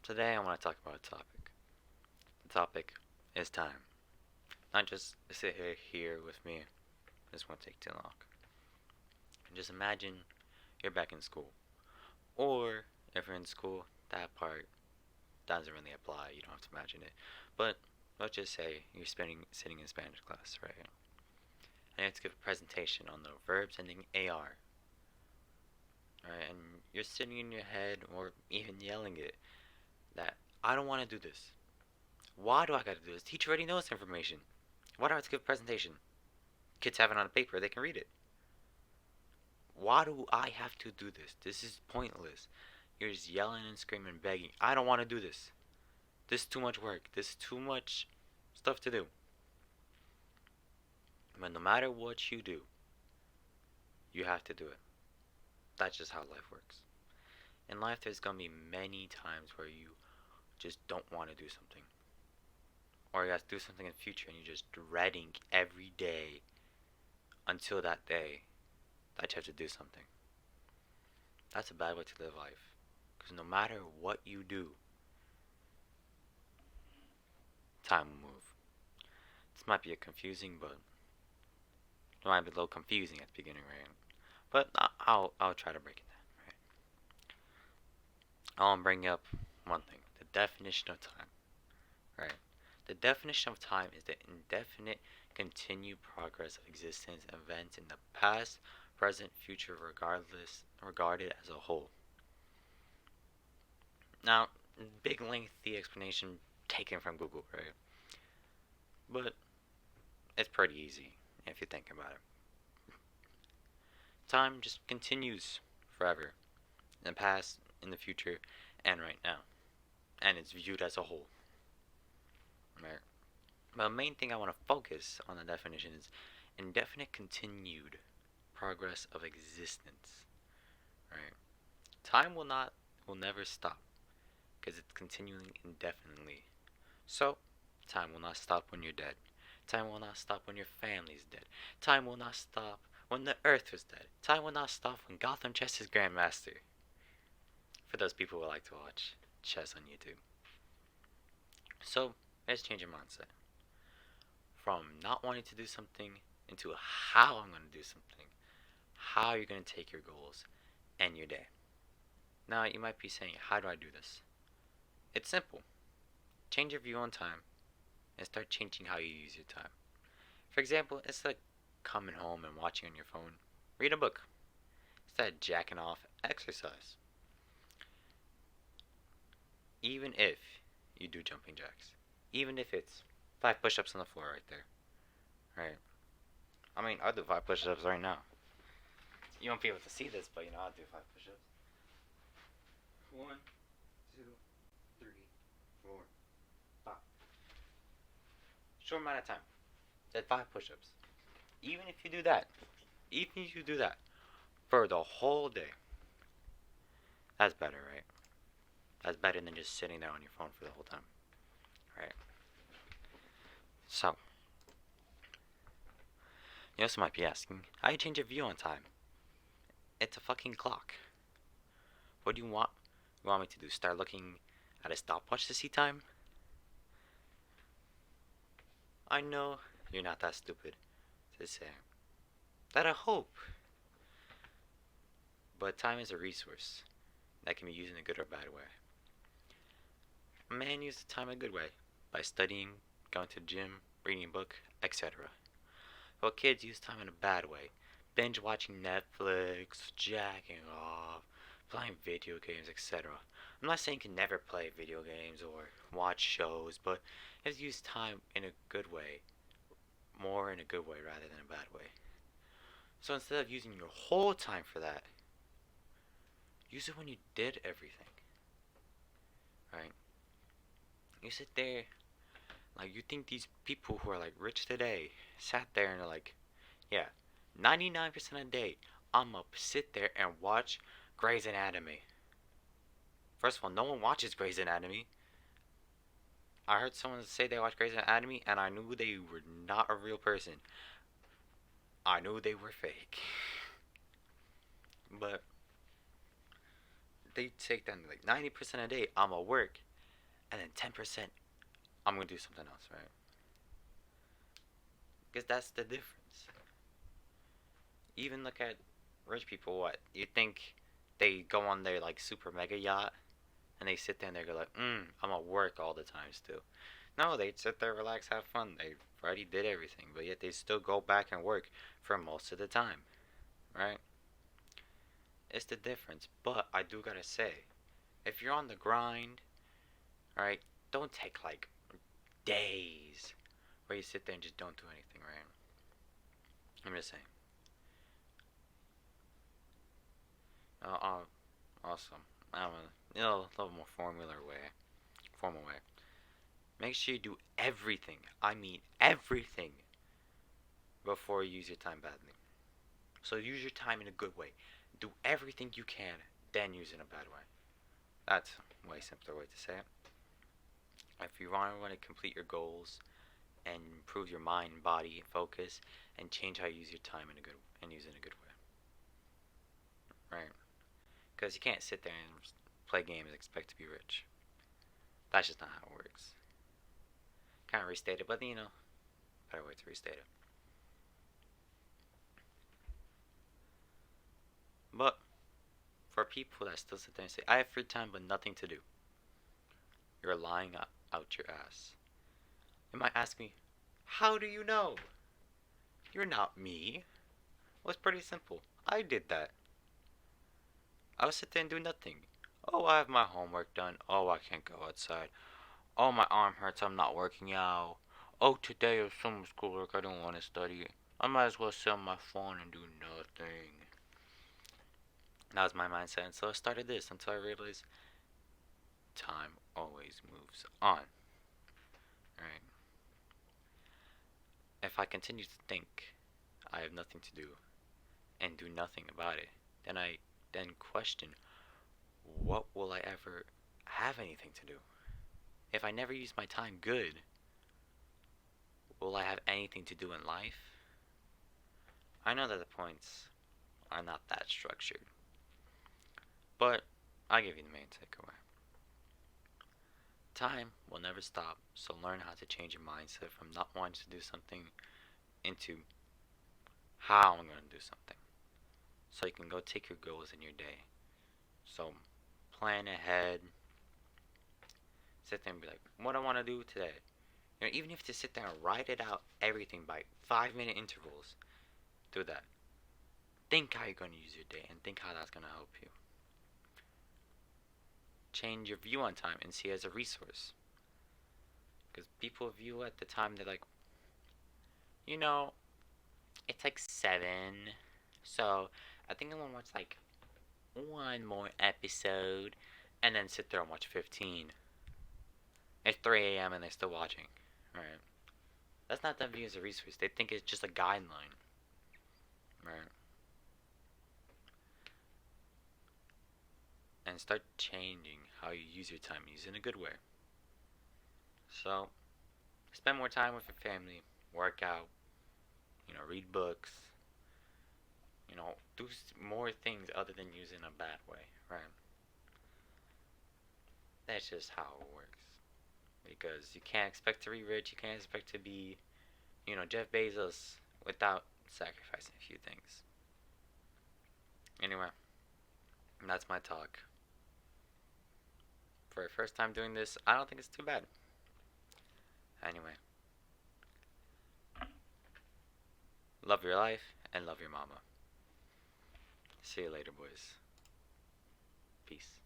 Today I want to talk about a topic. The topic is time. Not just sit here with me. This won't take too long. And just imagine you're back in school. Or if you're in school, that part doesn't really apply. You don't have to imagine it. But let's just say you're sitting in Spanish class, right? And you have to give a presentation on the verbs ending AR. Right? And you're sitting in your head or even yelling it that I don't want to do this. Why do I gotta do this? Teacher already knows information. Why do I have to give a presentation? Kids have it on paper, they can read it. Why do I have to do this? This is pointless. You're just yelling and screaming, begging. I don't want to do this. This is too much work. This is too much stuff to do. But no matter what you do, you have to do it. That's just how life works. In life, there's gonna be many times where you just don't want to do something. Or you have to do something in the future and you're just dreading every day until that day that you have to do something. That's a bad way to live life. Because no matter what you do, time will move. This might be a confusing, but it might be a little confusing at the beginning, right? But I'll try to break it down, right? I'll bring up one thing: the definition of time, right? The definition of time is the indefinite continued progress of existence events in the past, present, future, regarded as a whole. Now, big lengthy explanation taken from Google, right? But it's pretty easy if you think about it. Time just continues forever, in the past, in the future, and right now. And it's viewed as a whole. Right? But the main thing I want to focus on the definition is indefinite continued progress of existence. Right? Time will never stop because it's continuing indefinitely. So, time will not stop when you're dead. Time will not stop when your family's dead. Time will not stop when the earth was dead. Time will not stop when Gotham Chess is Grandmaster. For those people who like to watch chess on YouTube. So, let's change your mindset. From not wanting to do something into how I'm going to do something. How you're going to take your goals and your day. Now, you might be saying, how do I do this? It's simple. Change your view on time and start changing how you use your time. For example, instead of coming home and watching on your phone, read a book. Instead of jacking off, exercise. Even if you do jumping jacks. Even if it's 5 push ups on the floor right there. Right? I mean, I'll do 5 push ups right now. You won't be able to see this, but I'll do 5 push ups. 1, 2, 3, 4, 5. Short amount of time. Did 5 push ups. Even if you do that, for the whole day, that's better, right? That's better than just sitting there on your phone for the whole time, right? So, you also might be asking, how do you change your view on time? It's a fucking clock. What do you want? You want me to do? Start looking at a stopwatch to see time? I know you're not that stupid to say that. I hope. But time is a resource that can be used in a good or bad way. A man uses time a good way by studying, going to the gym, reading a book, etc. While kids use time in a bad way, binge watching Netflix, jacking off, playing video games, etc. I'm not saying you can never play video games or watch shows, but you have to use time in a good way, more in a good way rather than a bad way. So instead of using your whole time for that, use it when you did everything. Right? You sit there, like you think these people who are like rich today sat there and they're like, yeah, 99% of the day, I'ma sit there and watch Grey's Anatomy. First of all, no one watches Grey's Anatomy. I heard someone say they watched Grey's Anatomy, and I knew they were not a real person. I knew they were fake. But they take that like 90% of the day, I'ma work. and then 10% I'm gonna do something else, right? Because that's the difference. Even look at rich people. What you think they go on their like super mega yacht and they sit there and they go like, I'm gonna work all the time still. No, they sit there, relax, have fun. They already did everything, but yet they still go back and work for most of the time, right? It's the difference. But I do gotta say, if you're on the grind, right, don't take like days where you sit there and just don't do anything, right? I'm just saying. Also, I don't know, a little more formal way. Make sure you do everything. I mean everything before you use your time badly. So use your time in a good way. Do everything you can, then use it in a bad way. That's a way simpler way to say it. If you want to complete your goals and improve your mind, body, focus, and change how you use your time in a good and use it in a good way, right? Because you can't sit there and play games and expect to be rich. That's just not how it works. Kind of restate it, but better way to restate it. But for people that still sit there and say, I have free time but nothing to do, you're lying out your ass. You might ask me, how do you know? You're not me. Well, it's pretty simple. I did that. I would sit there and do nothing. Oh, I have my homework done. Oh, I can't go outside. Oh, my arm hurts. I'm not working out. Oh, today is summer schoolwork. I don't want to study. I might as well sit on my phone and do nothing. That was my mindset. And so I started this until I realized time always moves on. Right? If I continue to think I have nothing to do and do nothing about it, then I then question, what will I ever have anything to do? If I never use my time good, will I have anything to do in life? I know that the points are not that structured, but I'll give you the main takeaway. Time will never stop, so learn how to change your mindset from not wanting to do something into how I'm going to do something. So you can go take your goals in your day. So plan ahead. Sit there and be like, what I want to do today. Even if you sit there and write it out, everything by 5-minute intervals, do that. Think how you're going to use your day and think how that's going to help you. Change your view on time and see it as a resource. Because people view at the time, they're like, it's like 7. So I think I'm going to watch like one more episode and then sit there and watch 15. It's 3 a.m. and they're still watching. Right? That's not them viewing as a resource. They think it's just a guideline. Right? And start changing how you use your time. Use it in a good way. So, spend more time with your family. Work out. Read books. Do more things other than using a bad way. Right? That's just how it works. Because you can't expect to be rich. You can't expect to be, Jeff Bezos without sacrificing a few things. Anyway, that's my talk. For a first time doing this, I don't think it's too bad. Anyway, love your life and love your mama. See you later, boys. Peace.